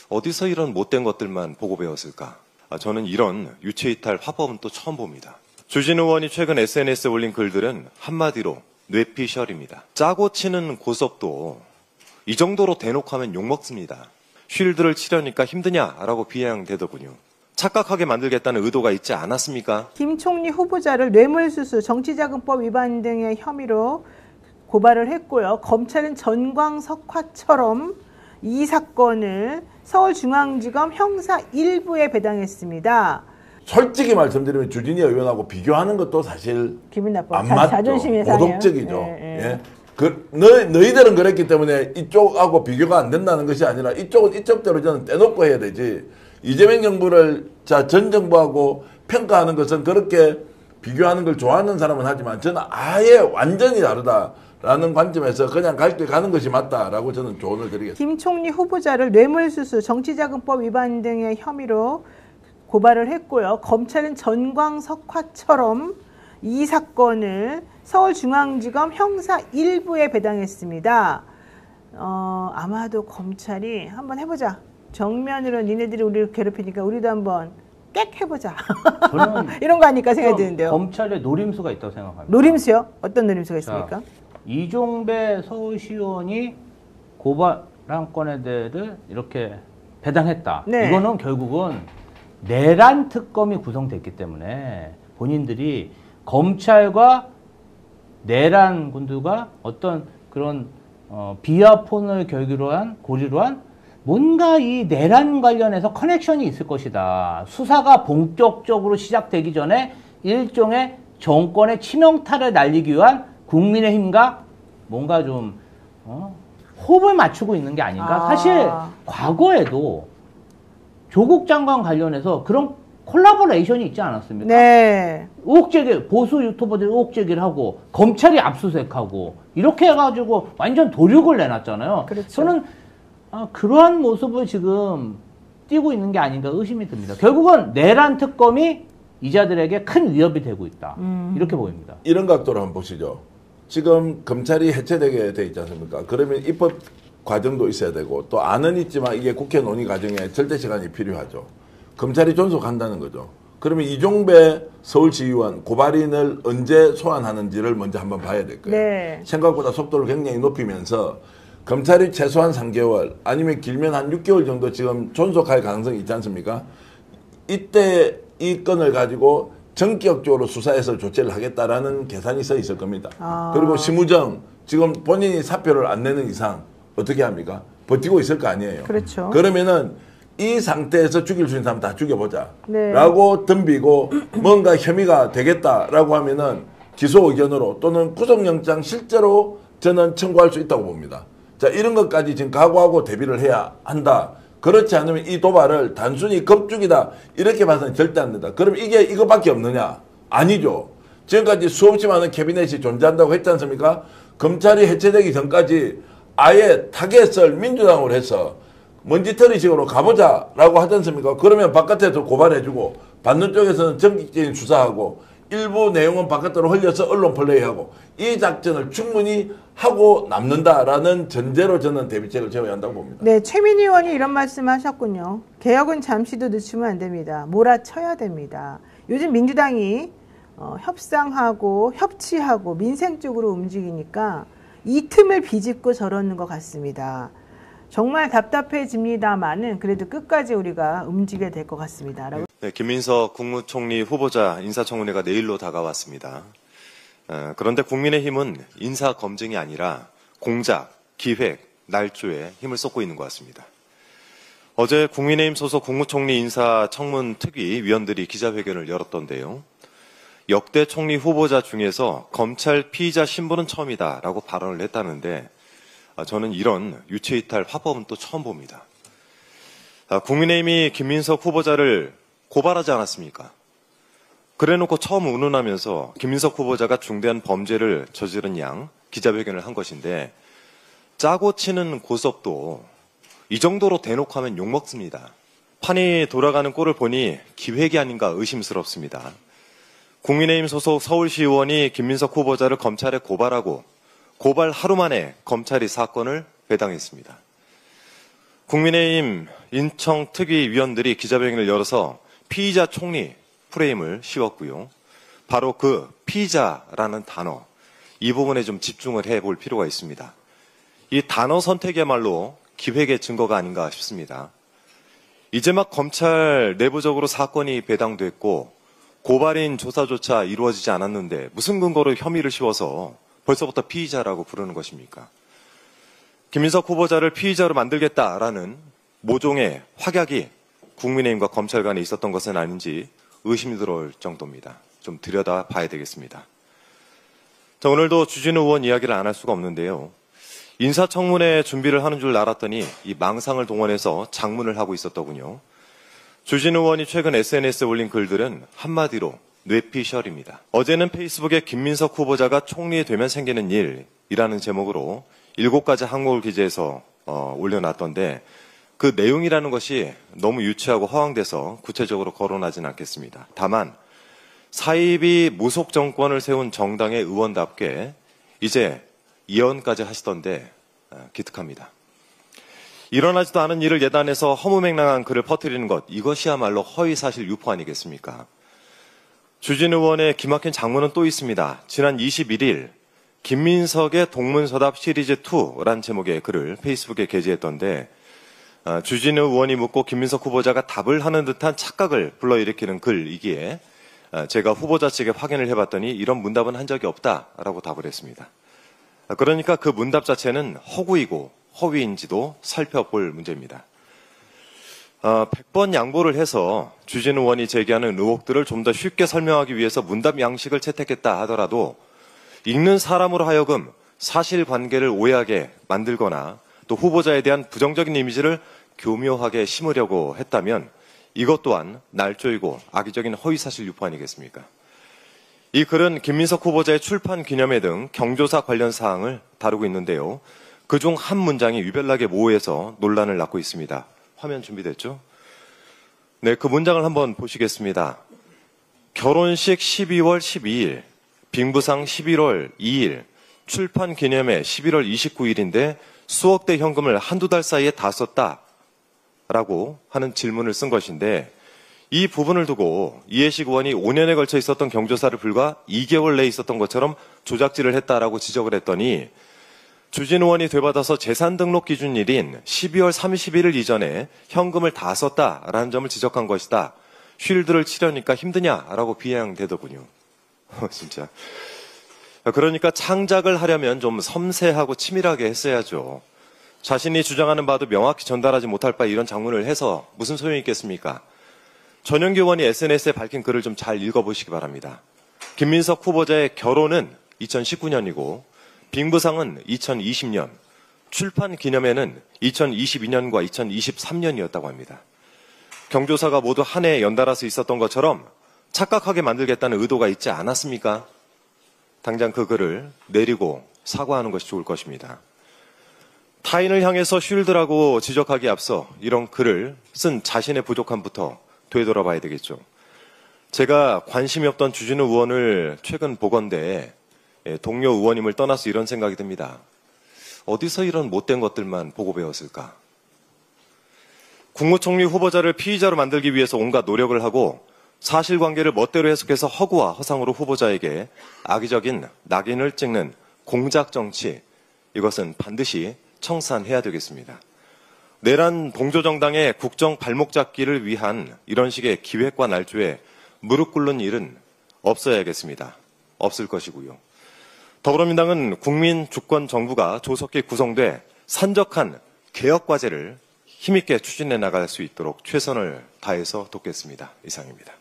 어디서 이런 못된 것들만 보고 배웠을까? 저는 이런 유체이탈 화법은 또 처음 봅니다. 주진 의원이 최근 SNS에 올린 글들은 한마디로 뇌피셜입니다. 짜고 치는 고섭도 이 정도로 대놓고 하면 욕먹습니다. 쉴드를 치려니까 힘드냐라고 비아냥대더군요. 착각하게 만들겠다는 의도가 있지 않았습니까? 김 총리 후보자를 뇌물수수, 정치자금법 위반 등의 혐의로 고발을 했고요. 검찰은 전광석화처럼 이 사건을 서울중앙지검 형사 1부에 배당했습니다. 솔직히 말씀드리면 주진희 의원하고 비교하는 것도 사실 기분 나빠. 안 맞죠. 자존심이 상해요. 도덕적이죠. 예. 너희들은 그랬기 때문에 이쪽하고 비교가 안 된다는 것이 아니라 이쪽은 이쪽대로 저는 떼놓고 해야 되지. 이재명 정부를 전 정부하고 평가하는 것은 그렇게 비교하는 걸 좋아하는 사람은 하지만 저는 아예 완전히 다르다라는 관점에서 그냥 갈 길 가는 것이 맞다라고 저는 조언을 드리겠습니다. 김 총리 후보자를 뇌물수수, 정치자금법 위반 등의 혐의로 고발을 했고요. 검찰은 전광석화처럼 이 사건을 서울중앙지검 형사 1부에 배당했습니다. 아마도 검찰이 한번 해보자. 정면으로 니네들이 우리를 괴롭히니까 우리도 한번 꽥 해보자. 저는 이런 거 아닐까 생각이 드는데요. 검찰에 노림수가 있다고 생각합니다. 노림수요? 어떤 노림수가 있습니까? 자, 이종배 서울시의원이 고발한 건에 대해서 이렇게 배당했다. 네. 이거는 결국은 내란 특검이 구성됐기 때문에 본인들이 검찰과 내란 군들과 어떤 그런 비화폰을 고리로 한 뭔가 이 내란 관련해서 커넥션이 있을 것이다. 수사가 본격적으로 시작되기 전에 일종의 정권의 치명타를 날리기 위한 국민의힘과 뭔가 좀 호흡을 맞추고 있는 게 아닌가. 사실 과거에도 조국 장관 관련해서 그런 콜라보레이션이 있지 않았습니까? 네. 의혹제기, 보수 유튜버들이 의혹제기를 하고 검찰이 압수수색하고 이렇게 해가지고 완전 도륙을 내놨잖아요. 그렇죠. 저는 그러한 모습을 지금 띄고 있는 게 아닌가 의심이 듭니다. 결국은 내란 특검이 이자들에게 큰 위협이 되고 있다. 이렇게 보입니다. 이런 각도로 한번 보시죠. 지금 검찰이 해체되게 돼 있지 않습니까? 그러면 입법 과정도 있어야 되고 또 안은 있지만 이게 국회 논의 과정에 절대 시간이 필요하죠. 검찰이 존속한다는 거죠. 그러면 이종배 서울시의원 고발인을 언제 소환하는지를 먼저 한번 봐야 될 거예요. 네. 생각보다 속도를 굉장히 높이면서 검찰이 최소한 3개월 아니면 길면 한 6개월 정도 지금 존속할 가능성이 있지 않습니까? 이때 이 건을 가지고 전격적으로 수사해서 조치를 하겠다라는 계산이 서 있을 겁니다. 그리고 심우정 지금 본인이 사표를 안 내는 이상 어떻게 합니까? 버티고 있을 거 아니에요. 그렇죠. 그러면은 이 상태에서 죽일 수 있는 사람 다 죽여보자. 네. 라고 덤비고 뭔가 혐의가 되겠다라고 하면은 기소 의견으로 또는 구속영장 실제로 저는 청구할 수 있다고 봅니다. 자, 이런 것까지 지금 각오하고 대비를 해야 한다. 그렇지 않으면 이 도발을 단순히 겁죽이다. 이렇게 봐서는 절대 안 된다. 그럼 이게 이거밖에 없느냐? 아니죠. 지금까지 수없이 많은 캐비넷이 존재한다고 했지 않습니까? 검찰이 해체되기 전까지 아예 타겟을 민주당으로 해서 먼지털이식으로 가보자라고 하지 않습니까? 그러면 바깥에서 고발해주고 받는 쪽에서는 정기적인 수사하고 일부 내용은 바깥으로 흘려서 언론 플레이하고 이 작전을 충분히 하고 남는다라는 전제로 저는 대비책을 세워야 한다고 봅니다. 네, 최민희 의원이 이런 말씀하셨군요. 개혁은 잠시도 늦추면 안 됩니다. 몰아쳐야 됩니다. 요즘 민주당이 협상하고 협치하고 민생 쪽으로 움직이니까 이 틈을 비집고 저러는 것 같습니다. 정말 답답해집니다만은 그래도 끝까지 우리가 움직여야 될 것 같습니다. 네, 김민석 국무총리 후보자 인사청문회가 내일로 다가왔습니다. 그런데 국민의힘은 인사검증이 아니라 공작, 기획, 날조에 힘을 쏟고 있는 것 같습니다. 어제 국민의힘 소속 국무총리 인사청문특위 위원들이 기자회견을 열었던데요. 역대 총리 후보자 중에서 검찰 피의자 신분은 처음이다라고 발언을 했다는데 저는 이런 유체이탈 화법은 또 처음 봅니다. 국민의힘이 김민석 후보자를 고발하지 않았습니까? 그래놓고 처음 운운하면서 김민석 후보자가 중대한 범죄를 저지른 양 기자회견을 한 것인데 짜고 치는 고섭도 이 정도로 대놓고 하면 욕먹습니다. 판이 돌아가는 꼴을 보니 기획이 아닌가 의심스럽습니다. 국민의힘 소속 서울시 의원이 김민석 후보자를 검찰에 고발하고 고발 하루 만에 검찰이 사건을 배당했습니다. 국민의힘 인청특위위원들이 기자회견을 열어서 피의자 총리 프레임을 씌웠고요. 바로 그 피의자라는 단어, 이 부분에 좀 집중을 해볼 필요가 있습니다. 이 단어 선택이야말로 기획의 증거가 아닌가 싶습니다. 이제 막 검찰 내부적으로 사건이 배당됐고 고발인 조사조차 이루어지지 않았는데 무슨 근거로 혐의를 씌워서 벌써부터 피의자라고 부르는 것입니까? 김민석 후보자를 피의자로 만들겠다라는 모종의 확약이 국민의힘과 검찰 간에 있었던 것은 아닌지 의심이 들어올 정도입니다. 좀 들여다봐야 되겠습니다. 자, 오늘도 주진우 의원 이야기를 안 할 수가 없는데요. 인사청문회 준비를 하는 줄 알았더니 이 망상을 동원해서 장문을 하고 있었더군요. 주진우 의원이 최근 SNS에 올린 글들은 한마디로 뇌피셜입니다. 어제는 페이스북에 김민석 후보자가 총리 되면 생기는 일이라는 제목으로 7가지 항목을 기재해서 올려놨던데 그 내용이라는 것이 너무 유치하고 허황돼서 구체적으로 거론하진 않겠습니다. 다만 사입이 무속 정권을 세운 정당의 의원답게 이제 예언까지 하시던데 기특합니다. 일어나지도 않은 일을 예단해서 허무맹랑한 글을 퍼뜨리는 것, 이것이야말로 허위사실 유포 아니겠습니까? 주진우 의원의 기막힌 장문은 또 있습니다. 지난 21일 김민석의 동문서답 시리즈 2란 제목의 글을 페이스북에 게재했던데 주진우 의원이 묻고 김민석 후보자가 답을 하는 듯한 착각을 불러일으키는 글이기에 제가 후보자 측에 확인을 해봤더니 이런 문답은 한 적이 없다라고 답을 했습니다. 그러니까 그 문답 자체는 허구이고 허위인지도 살펴볼 문제입니다. 100번 양보를 해서 주진우 의원이 제기하는 의혹들을 좀 더 쉽게 설명하기 위해서 문답 양식을 채택했다 하더라도 읽는 사람으로 하여금 사실관계를 오해하게 만들거나 또 후보자에 대한 부정적인 이미지를 교묘하게 심으려고 했다면 이것 또한 날조이고 악의적인 허위사실 유포 아니겠습니까? 이 글은 김민석 후보자의 출판 기념회 등 경조사 관련 사항을 다루고 있는데요. 그중 한 문장이 유별나게 모호해서 논란을 낳고 있습니다. 화면 준비됐죠? 네, 그 문장을 한번 보시겠습니다. 결혼식 12월 12일, 빙부상 11월 2일, 출판 기념회 11월 29일인데 수억 대 현금을 한두 달 사이에 다 썼다라고 하는 질문을 쓴 것인데 이 부분을 두고 이해식 의원이 5년에 걸쳐 있었던 경조사를 불과 2개월 내에 있었던 것처럼 조작질을 했다라고 지적을 했더니 주진우 의원이 되받아서 재산 등록 기준일인 12월 31일 이전에 현금을 다 썼다라는 점을 지적한 것이다. 쉴드를 치려니까 힘드냐라고 비아냥대더군요. 진짜. 그러니까 창작을 하려면 좀 섬세하고 치밀하게 했어야죠. 자신이 주장하는 바도 명확히 전달하지 못할 바에 이런 장문을 해서 무슨 소용이 있겠습니까? 전영기 의원이 SNS에 밝힌 글을 좀 잘 읽어보시기 바랍니다. 김민석 후보자의 결혼은 2019년이고 빙부상은 2020년, 출판 기념회는 2022년과 2023년이었다고 합니다. 경조사가 모두 한 해에 연달아서 있었던 것처럼 착각하게 만들겠다는 의도가 있지 않았습니까? 당장 그 글을 내리고 사과하는 것이 좋을 것입니다. 타인을 향해서 쉴드라고 지적하기에 앞서 이런 글을 쓴 자신의 부족함부터 되돌아봐야 되겠죠. 제가 관심이 없던 주진우 의원을 최근 보건대 동료 의원님을 떠나서 이런 생각이 듭니다. 어디서 이런 못된 것들만 보고 배웠을까? 국무총리 후보자를 피의자로 만들기 위해서 온갖 노력을 하고 사실관계를 멋대로 해석해서 허구와 허상으로 후보자에게 악의적인 낙인을 찍는 공작정치, 이것은 반드시 청산해야 되겠습니다. 내란 봉조정당의 국정 발목 잡기를 위한 이런 식의 기획과 날조에 무릎 꿇는 일은 없어야겠습니다. 없을 것이고요. 더불어민당은 국민 주권 정부가 조속히 구성돼 산적한 개혁 과제를 힘있게 추진해 나갈 수 있도록 최선을 다해서 돕겠습니다. 이상입니다.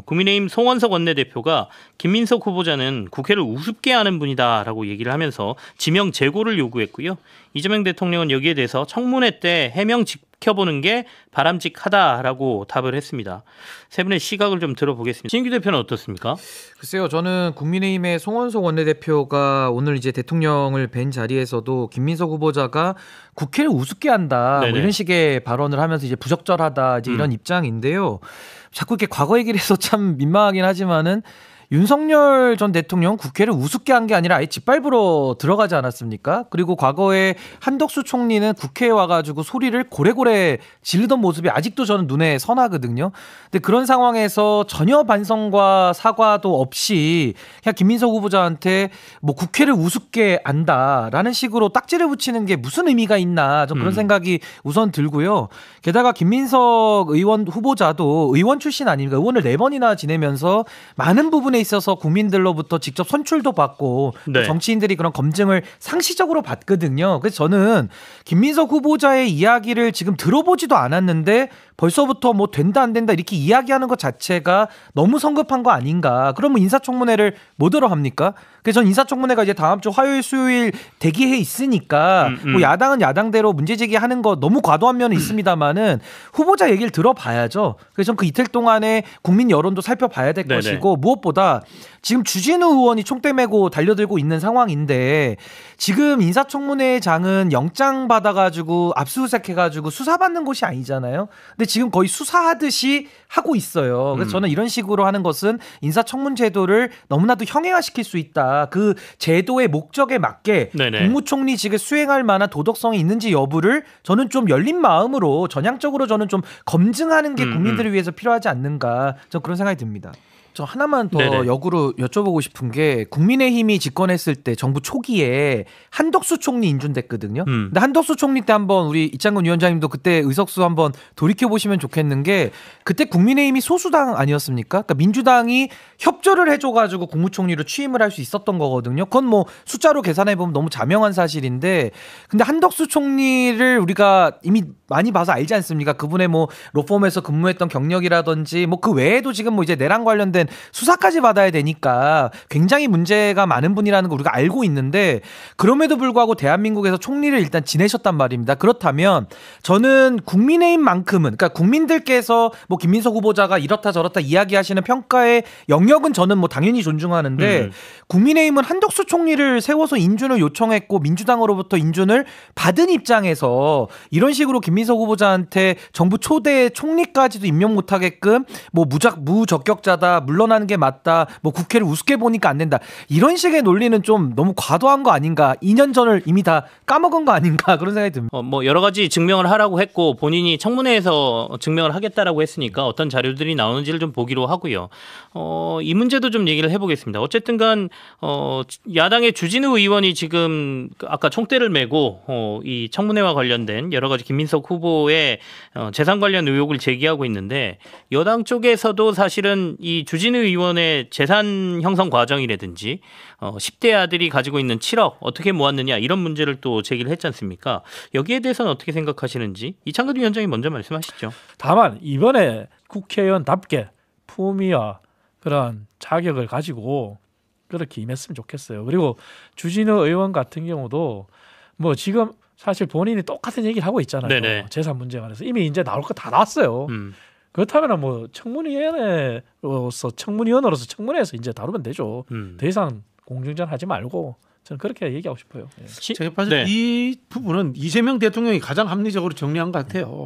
국민의힘 송원석 원내대표가 김민석 후보자는 국회를 우습게 하는 분이다라고 얘기를 하면서 지명 재고를 요구했고요. 이재명 대통령은 여기에 대해서 청문회 때 해명 지켜보는 게 바람직하다라고 답을 했습니다. 세 분의 시각을 좀 들어보겠습니다. 신규 대표는 어떻습니까? 글쎄요, 저는 국민의힘의 송원석 원내대표가 오늘 이제 대통령을 뵌 자리에서도 김민석 후보자가 국회를 우습게 한다 뭐 이런 식의 발언을 하면서 이제 부적절하다 이제 이런 입장인데요. 자꾸 이렇게 과거 얘기를 해서 참 민망하긴 하지만은 윤석열 전 대통령 국회를 우습게 한 게 아니라 아예 짓밟으러 들어가지 않았습니까? 그리고 과거에 한덕수 총리는 국회에 와가지고 소리를 고래고래 지르던 모습이 아직도 저는 눈에 선하거든요. 근데 그런 상황에서 전혀 반성과 사과도 없이 그냥 김민석 후보자한테 뭐 국회를 우습게 안다라는 식으로 딱지를 붙이는 게 무슨 의미가 있나 좀 그런 생각이 우선 들고요. 게다가 김민석 의원 후보자도 의원 출신 아닙니까? 의원을 4번이나 지내면서 많은 부분에 있어서 국민들로부터 직접 선출도 받고 네. 정치인들이 그런 검증을 상시적으로 받거든요. 그래서 저는 김민석 후보자의 이야기를 지금 들어보지도 않았는데 벌써부터 뭐 된다 안 된다 이렇게 이야기하는 것 자체가 너무 성급한 거 아닌가. 그러면 인사청문회를 뭐더러 합니까? 그래서 전 인사청문회가 이제 다음 주 화요일 수요일 대기해 있으니까 뭐 야당은 야당대로 문제제기하는 거 너무 과도한 면은 있습니다만은 후보자 얘기를 들어봐야죠. 그래서 전 그 이틀 동안에 국민 여론도 살펴봐야 될 네네. 것이고 무엇보다 지금 주진우 의원이 총대 메고 달려들고 있는 상황인데 지금 인사청문회장은 영장 받아가지고 압수수색해가지고 수사받는 곳이 아니잖아요. 근데 지금 거의 수사하듯이 하고 있어요. 그래서 저는 이런 식으로 하는 것은 인사청문 제도를 너무나도 형해화시킬 수 있다. 그 제도의 목적에 맞게 네네. 국무총리직을 수행할 만한 도덕성이 있는지 여부를 저는 좀 열린 마음으로 전향적으로 저는 좀 검증하는 게 국민들을 위해서 필요하지 않는가. 저는 그런 생각이 듭니다. 저 하나만 더 네네. 역으로 여쭤보고 싶은 게 국민의힘이 집권했을 때 정부 초기에 한덕수 총리 인준됐거든요. 근데 한덕수 총리 때 한번 우리 이창근 위원장님도 그때 의석수 한번 돌이켜 보시면 좋겠는 게 그때 국민의힘이 소수당 아니었습니까? 그러니까 민주당이 협조를 해줘가지고 국무총리로 취임을 할 수 있었던 거거든요. 그건 뭐 숫자로 계산해 보면 너무 자명한 사실인데, 근데 한덕수 총리를 우리가 이미 많이 봐서 알지 않습니까? 그분의 뭐 로펌에서 근무했던 경력이라든지 뭐 그 외에도 지금 뭐 이제 내란 관련된 수사까지 받아야 되니까 굉장히 문제가 많은 분이라는 걸 우리가 알고 있는데 그럼에도 불구하고 대한민국에서 총리를 일단 지내셨단 말입니다. 그렇다면 저는 국민의힘만큼은 그러니까 국민들께서 뭐 김민석 후보자가 이렇다 저렇다 이야기하시는 평가의 영역은 저는 뭐 당연히 존중하는데 국민의힘은 한덕수 총리를 세워서 인준을 요청했고 민주당으로부터 인준을 받은 입장에서 이런 식으로 김민석 후보자한테 정부 초대 총리까지도 임명 못하게끔 뭐 무적격자다 물러나는 게 맞다 뭐 국회를 우습게 보니까 안 된다 이런 식의 논리는 좀 너무 과도한 거 아닌가 2년 전을 이미 다 까먹은 거 아닌가 그런 생각이 듭니다. 뭐 여러 가지 증명을 하라고 했고 본인이 청문회에서 증명을 하겠다라고 했으니까 어떤 자료들이 나오는지를 좀 보기로 하고요. 이 문제도 좀 얘기를 해보겠습니다. 어쨌든간 야당의 주진우 의원이 지금 아까 총대를 메고 이 청문회와 관련된 여러 가지 김민석 후보의 재산 관련 의혹을 제기하고 있는데 여당 쪽에서도 사실은 이 주진우 의원의 재산 형성 과정이라든지 10대 아들이 가지고 있는 7억 어떻게 모았느냐 이런 문제를 또 제기를 했지 않습니까? 여기에 대해서는 어떻게 생각하시는지 이창근 위원장이 먼저 말씀하시죠. 다만 이번에 국회의원답게 품위와 그런 자격을 가지고 그렇게 임했으면 좋겠어요. 그리고 주진우 의원 같은 경우도 뭐 지금 사실 본인이 똑같은 얘기를 하고 있잖아요. 네네. 재산 문제에 관해서 이미 이제 나올 거 다 나왔어요. 그렇다면 뭐 청문위원으로서 청문회에서 이제 다루면 되죠. 더 이상 공중전 하지 말고 저는 그렇게 얘기하고 싶어요. 예. 제가 봤을 때 이 부분은 이재명 대통령이 가장 합리적으로 정리한 것 같아요.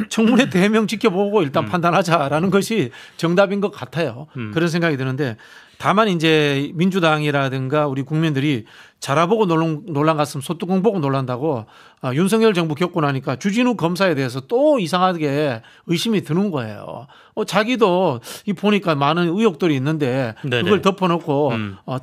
청문회 대명 지켜보고 일단 판단하자라는 것이 정답인 것 같아요. 그런 생각이 드는데 다만 이제 민주당이라든가 우리 국민들이 자라보고 논란 갔으면 소뚜껑 보고 놀란다고 윤석열 정부 겪고 나니까 주진우 검사에 대해서 또 이상하게 의심이 드는 거예요. 자기도 이 보니까 많은 의혹들이 있는데 네네. 그걸 덮어놓고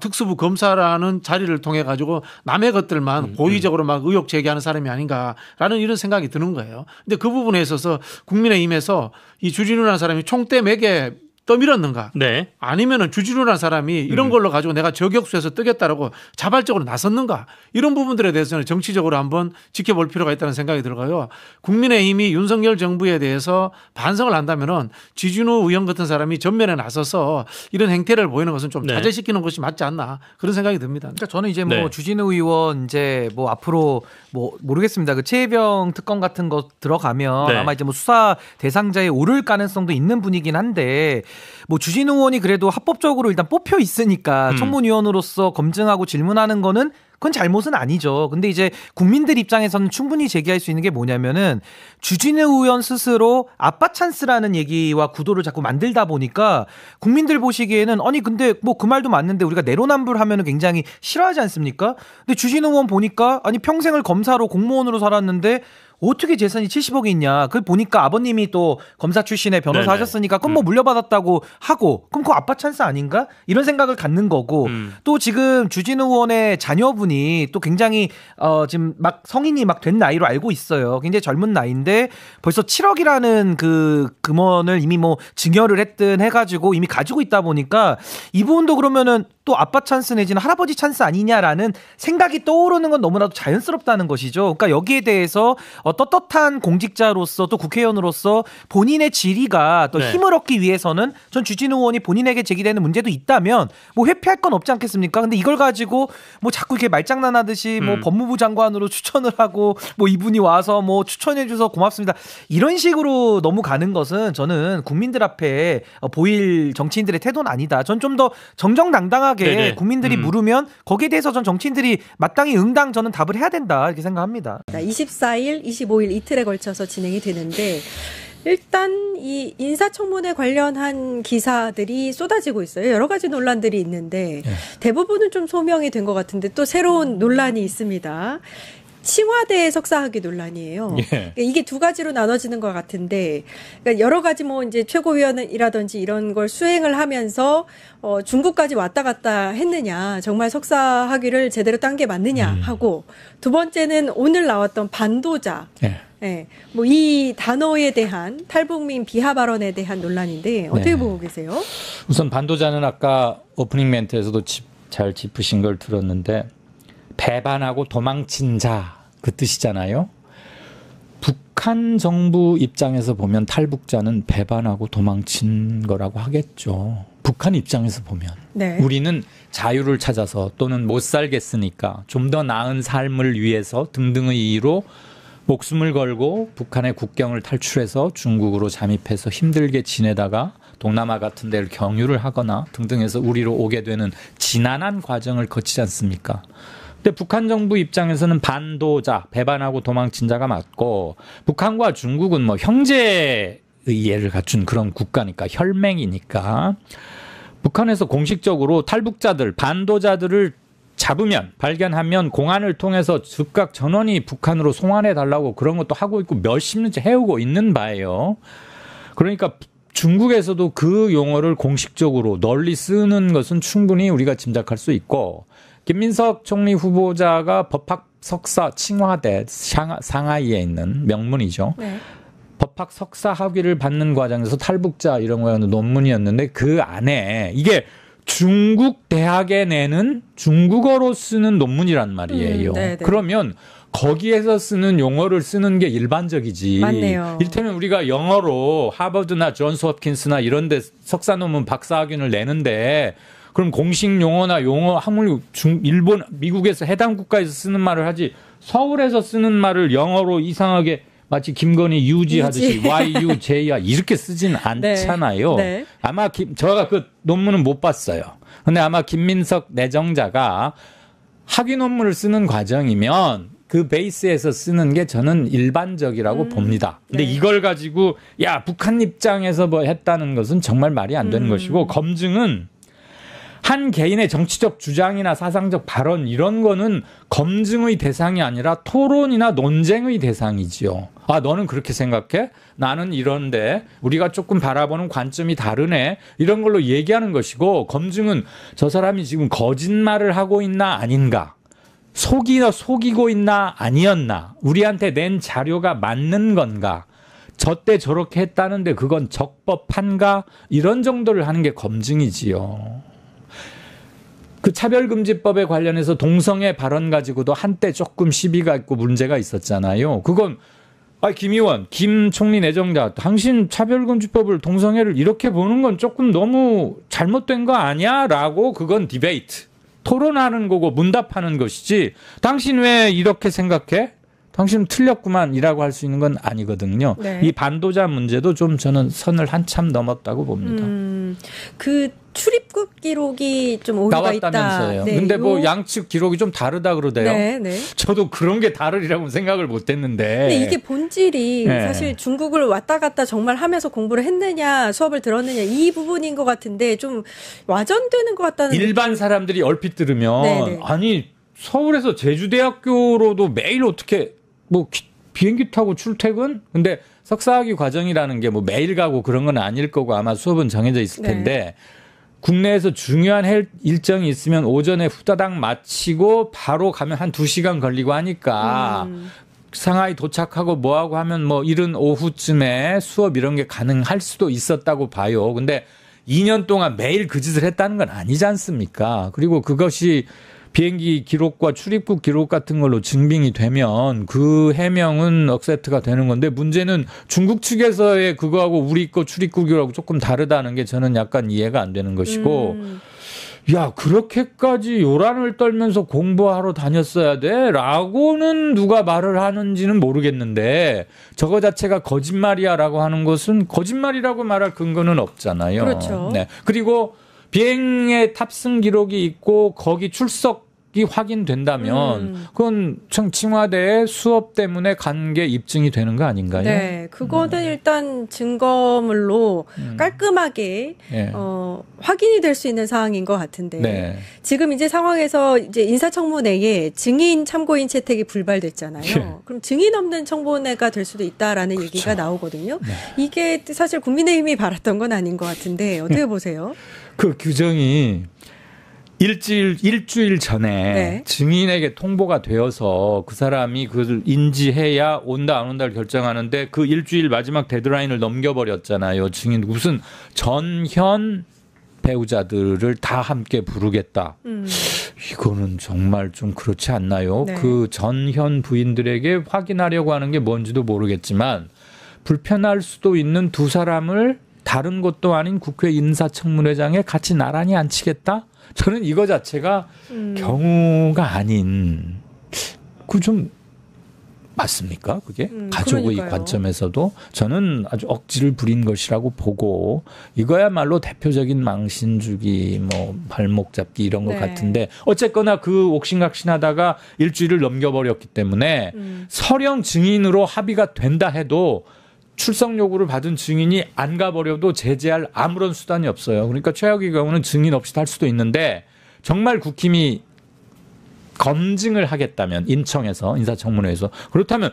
특수부 검사라는 자리를 통해 가지고 남의 것들만 고의적으로 막 의혹 제기하는 사람이 아닌가라는 이런 생각이 드는 거예요. 근데 그 부분에 있어서 국민의힘에서 이 주진우라는 사람이 총대 맥에 떠밀었는가? 네. 아니면은 주진우라는 사람이 이런 걸로 가지고 내가 저격수에서 뜨겠다라고 자발적으로 나섰는가? 이런 부분들에 대해서는 정치적으로 한번 지켜볼 필요가 있다는 생각이 들어가요. 국민의힘이 윤석열 정부에 대해서 반성을 한다면은 주진우 의원 같은 사람이 전면에 나서서 이런 행태를 보이는 것은 좀 네. 자제시키는 것이 맞지 않나 그런 생각이 듭니다. 그러니까 저는 이제 뭐 네. 주진우 의원 이제 뭐 앞으로 뭐 모르겠습니다. 그 최혜병 특검 같은 거 들어가면 네. 아마 이제 뭐 수사 대상자에 오를 가능성도 있는 분이긴 한데 뭐 주진우 의원이 그래도 합법적으로 일단 뽑혀 있으니까 청문위원으로서 검증하고 질문하는 거는 그건 잘못은 아니죠. 근데 이제 국민들 입장에서는 충분히 제기할 수 있는 게 뭐냐면은 주진우 의원 스스로 아빠 찬스라는 얘기와 구도를 자꾸 만들다 보니까 국민들 보시기에는 아니 근데 뭐 그 말도 맞는데 우리가 내로남불하면은 굉장히 싫어하지 않습니까? 근데 주진우 의원 보니까 아니 평생을 검사로 공무원으로 살았는데 어떻게 재산이 70억이 있냐. 그 보니까 아버님이 또 검사 출신의 변호사 네네. 하셨으니까 그럼 뭐 물려받았다고 하고 그럼 그거 아빠 찬스 아닌가? 이런 생각을 갖는 거고 또 지금 주진우 의원의 자녀분이 또 굉장히 지금 막 성인이 막 된 나이로 알고 있어요. 굉장히 젊은 나이인데 벌써 7억이라는 그 금원을 이미 뭐 증여를 했든 해가지고 이미 가지고 있다 보니까 이 부분도 그러면은 또 아빠 찬스 내지는 할아버지 찬스 아니냐라는 생각이 떠오르는 건 너무나도 자연스럽다는 것이죠. 그러니까 여기에 대해서 떳떳한 공직자로서 또 국회의원으로서 본인의 지위가 또 네. 힘을 얻기 위해서는 전 주진우 의원이 본인에게 제기되는 문제도 있다면 뭐 회피할 건 없지 않겠습니까? 근데 이걸 가지고 뭐 자꾸 이렇게 말장난하듯이 뭐 법무부 장관으로 추천을 하고 뭐 이분이 와서 뭐 추천해 줘서 고맙습니다. 이런 식으로 너무 가는 것은 저는 국민들 앞에 보일 정치인들의 태도는 아니다. 전 좀 더 정정당당하게 네네. 국민들이 물으면 거기에 대해서 전 정치인들이 마땅히 응당 저는 답을 해야 된다 이렇게 생각합니다. 24일, 25일 이틀에 걸쳐서 진행이 되는데 일단 이 인사청문회 관련한 기사들이 쏟아지고 있어요. 여러 가지 논란들이 있는데 대부분은 좀 소명이 된 것 같은데 또 새로운 논란이 있습니다. 칭화대 석사학위 논란이에요. 그러니까 이게 두 가지로 나눠지는 것 같은데, 그러니까 여러 가지 뭐 이제 최고위원이라든지 이런 걸 수행을 하면서 중국까지 왔다 갔다 했느냐, 정말 석사학위를 제대로 딴 게 맞느냐 하고, 두 번째는 오늘 나왔던 반도자. 네. 뭐 이 단어에 대한 탈북민 비하 발언에 대한 논란인데 어떻게 보고 계세요? 우선 반도자는 아까 오프닝 멘트에서도 잘 짚으신 걸 들었는데 배반하고 도망친 자 그 뜻이잖아요. 북한 정부 입장에서 보면 탈북자는 배반하고 도망친 거라고 하겠죠. 북한 입장에서 보면. 네. 우리는 자유를 찾아서 또는 못 살겠으니까 좀 더 나은 삶을 위해서 등등의 이유로 목숨을 걸고 북한의 국경을 탈출해서 중국으로 잠입해서 힘들게 지내다가 동남아 같은 데를 경유를 하거나 등등해서 우리로 오게 되는 지난한 과정을 거치지 않습니까? 근데 북한 정부 입장에서는 반도자, 배반하고 도망친 자가 맞고 북한과 중국은 뭐 형제의 이해를 갖춘 그런 국가니까 혈맹이니까 북한에서 공식적으로 탈북자들, 반도자들을 잡으면 발견하면 공안을 통해서 즉각 전원이 북한으로 송환해 달라고 그런 것도 하고 있고 몇십 년째 해오고 있는 바예요. 그러니까 중국에서도 그 용어를 공식적으로 널리 쓰는 것은 충분히 우리가 짐작할 수 있고 김민석 총리 후보자가 법학 석사 칭화대 상하이에 있는 명문이죠. 네. 법학 석사 학위를 받는 과정에서 탈북자 이런 거였는 논문이었는데 그 안에 이게 중국 대학에 내는 중국어로 쓰는 논문이란 말이에요. 그러면 거기에서 쓰는 용어를 쓰는 게 일반적이지. 맞네요. 이를테면 우리가 영어로 하버드나 존스 홉킨스나 이런 데 석사 논문 박사학위를 내는데 그럼 공식 용어나 용어 학문 일본 미국에서 해당 국가에서 쓰는 말을 하지 서울에서 쓰는 말을 영어로 이상하게 마치 김건희 유지하듯이 YUJ야 이렇게 쓰진 않잖아요. 네. 아마 제가 그 논문은 못 봤어요. 근데 아마 김민석 내정자가 학위 논문을 쓰는 과정이면 그 베이스에서 쓰는 게 저는 일반적이라고 봅니다. 근데 이걸 가지고 야 북한 입장에서 뭐 했다는 것은 정말 말이 안 되는 것이고 검증은 한 개인의 정치적 주장이나 사상적 발언 이런 거는 검증의 대상이 아니라 토론이나 논쟁의 대상이지요. 아, 너는 그렇게 생각해? 나는 이런데 우리가 조금 바라보는 관점이 다르네. 이런 걸로 얘기하는 것이고 검증은 저 사람이 지금 거짓말을 하고 있나 아닌가. 속이고 있나 아니었나. 우리한테 낸 자료가 맞는 건가. 저때 저렇게 했다는데 그건 적법한가. 이런 정도를 하는 게 검증이지요. 그 차별금지법에 관련해서 동성애 발언 가지고도 한때 조금 시비가 있고 문제가 있었잖아요. 그건 김 의원, 김 총리 내정자, 당신 차별금지법을 동성애를 이렇게 보는 건 조금 너무 잘못된 거 아니야? 라고 그건 디베이트. 토론하는 거고 문답하는 것이지 당신 왜 이렇게 생각해? 당신은 틀렸구만 이라고 할 수 있는 건 아니거든요. 이 반도자 문제도 좀 저는 선을 한참 넘었다고 봅니다. 그 출입국 기록이 좀 오류가 나왔다면서요. 있다. 네, 근데 뭐 양측 기록이 좀 다르다 그러대요. 네, 네. 저도 그런 게 다르리라고 생각을 못 했는데. 근데 이게 본질이 네. 사실 중국을 왔다 갔다 정말 하면서 공부를 했느냐, 수업을 들었느냐 이 부분인 것 같은데 좀 와전되는 것 같다는 일반 사람들이 얼핏 들으면 네네. 아니 서울에서 제주대학교로도 매일 어떻게 뭐 비행기 타고 출퇴근? 근데 석사학위 과정이라는 게 뭐 매일 가고 그런 건 아닐 거고 아마 수업은 정해져 있을 텐데 네. 국내에서 중요한 일정이 있으면 오전에 후다닥 마치고 바로 가면 한 2시간 걸리고 하니까 상하이 도착하고 뭐하고 하면 뭐 이른 오후쯤에 수업 이런 게 가능할 수도 있었다고 봐요. 근데 2년 동안 매일 그 짓을 했다는 건 아니지 않습니까? 그리고 그것이 비행기 기록과 출입국 기록 같은 걸로 증빙이 되면 그 해명은 억셉트가 되는 건데 문제는 중국 측에서의 그거하고 우리 거 출입국 기록하고 조금 다르다는 게 저는 약간 이해가 안 되는 것이고 야 그렇게까지 요란을 떨면서 공부하러 다녔어야 돼? 라고는 누가 말을 하는지는 모르겠는데 저거 자체가 거짓말이야 라고 하는 것은 거짓말이라고 말할 근거는 없잖아요. 그렇죠. 네. 그리고 비행의 탑승 기록이 있고 거기 출석이 확인된다면 그건 청와대의 수업 때문에 간 게 입증이 되는 거 아닌가요? 네, 그거는 일단 증거물로 깔끔하게 네. 확인이 될 수 있는 사항인 것 같은데 네. 지금 이제 상황에서 이제 인사청문회에 증인 참고인 채택이 불발됐잖아요. 예. 그럼 증인 없는 청문회가 될 수도 있다라는 그렇죠. 얘기가 나오거든요. 네. 이게 사실 국민의힘이 바랐던 건 아닌 것 같은데 어떻게 보세요? 그 규정이 일주일 전에 네. 증인에게 통보가 되어서 그 사람이 그걸 인지해야 온다 안 온다를 결정하는데 그 일주일 마지막 데드라인을 넘겨버렸잖아요. 증인 무슨 전현 배우자들을 다 함께 부르겠다. 이거는 정말 좀 그렇지 않나요? 네. 그 전현 부인들에게 확인하려고 하는 게 뭔지도 모르겠지만 불편할 수도 있는 두 사람을 다른 곳도 아닌 국회 인사청문회장에 같이 나란히 앉히겠다? 저는 이거 자체가 경우가 아닌 그 좀 맞습니까? 그게 가족의 그러니까요. 관점에서도 저는 아주 억지를 부린 것이라고 보고 이거야말로 대표적인 망신주기 뭐 발목 잡기 이런 것 네. 같은데 어쨌거나 그 옥신각신하다가 일주일을 넘겨버렸기 때문에 서령 증인으로 합의가 된다 해도 출석 요구를 받은 증인이 안 가버려도 제재할 아무런 수단이 없어요. 그러니까 최악의 경우는 증인 없이 할 수도 있는데 정말 국힘이 검증을 하겠다면 인청에서 인사청문회에서 그렇다면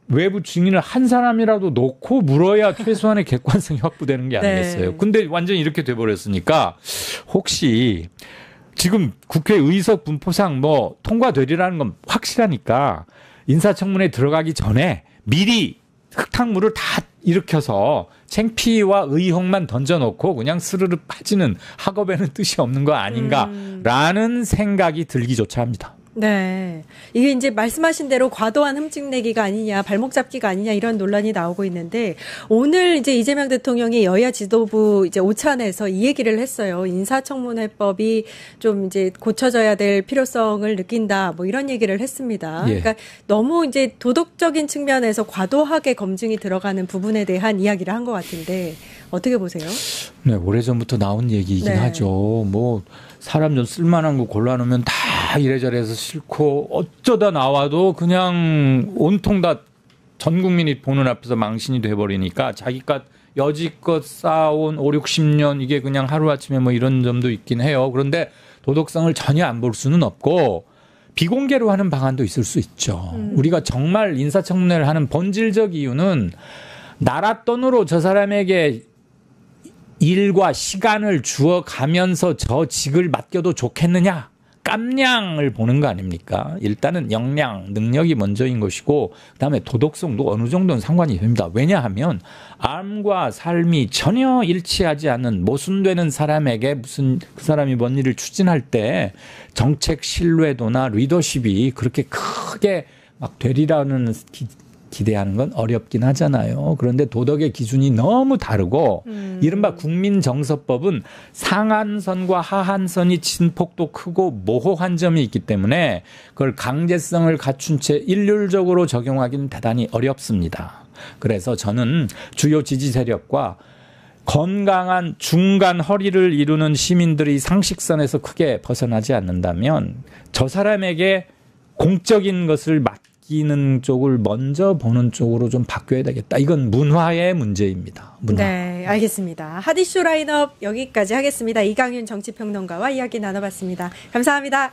외부 증인을 한 사람이라도 놓고 물어야 최소한의 객관성이 확보되는 게 아니겠어요. 네. 근데 완전히 이렇게 돼버렸으니까 혹시 지금 국회 의석 분포상 뭐 통과되리라는 건 확실하니까 인사청문회 들어가기 전에 미리 흙탕물을 다 일으켜서 창피와 의혹만 던져놓고 그냥 스르르 빠지는 학업에는 뜻이 없는 거 아닌가라는 생각이 들기조차 합니다. 네. 이게 이제 말씀하신 대로 과도한 흠집내기가 아니냐, 발목 잡기가 아니냐 이런 논란이 나오고 있는데 오늘 이제 이재명 대통령이 여야 지도부 이제 오찬에서 이 얘기를 했어요. 인사청문회법이 좀 이제 고쳐져야 될 필요성을 느낀다. 뭐 이런 얘기를 했습니다. 예. 그러니까 너무 이제 도덕적인 측면에서 과도하게 검증이 들어가는 부분에 대한 이야기를 한 것 같은데 어떻게 보세요? 네, 오래전부터 나온 얘기이긴 네. 하죠. 뭐 사람 좀 쓸만한 거 골라놓으면 다 이래저래 해서 싫고 어쩌다 나와도 그냥 온통 다 전 국민이 보는 앞에서 망신이 돼버리니까 자기가 여지껏 쌓아온 5, 60년 이게 그냥 하루아침에 뭐 이런 점도 있긴 해요. 그런데 도덕성을 전혀 안 볼 수는 없고 비공개로 하는 방안도 있을 수 있죠. 우리가 정말 인사청문회를 하는 본질적 이유는 나라 돈으로 저 사람에게 일과 시간을 주어가면서 저 직을 맡겨도 좋겠느냐? 깜냥을 보는 거 아닙니까? 일단은 역량, 능력이 먼저인 것이고 그다음에 도덕성도 어느 정도는 상관이 됩니다. 왜냐하면 암과 삶이 전혀 일치하지 않는 모순되는 사람에게 무슨 그 사람이 뭔 일을 추진할 때 정책 신뢰도나 리더십이 그렇게 크게 막 되리라는 기대하는 건 어렵긴 하잖아요. 그런데 도덕의 기준이 너무 다르고 이른바 국민정서법은 상한선과 하한선이 진폭도 크고 모호한 점이 있기 때문에 그걸 강제성을 갖춘 채 일률적으로 적용하기는 대단히 어렵습니다. 그래서 저는 주요 지지 세력과 건강한 중간 허리를 이루는 시민들이 상식선에서 크게 벗어나지 않는다면 저 사람에게 공적인 것을 맡기는 쪽을 먼저 보는 쪽으로 좀 바뀌어야 되겠다. 이건 문화의 문제입니다. 문화. 네, 알겠습니다. 핫이슈 라인업 여기까지 하겠습니다. 이강윤 정치평론가와 이야기 나눠봤습니다. 감사합니다.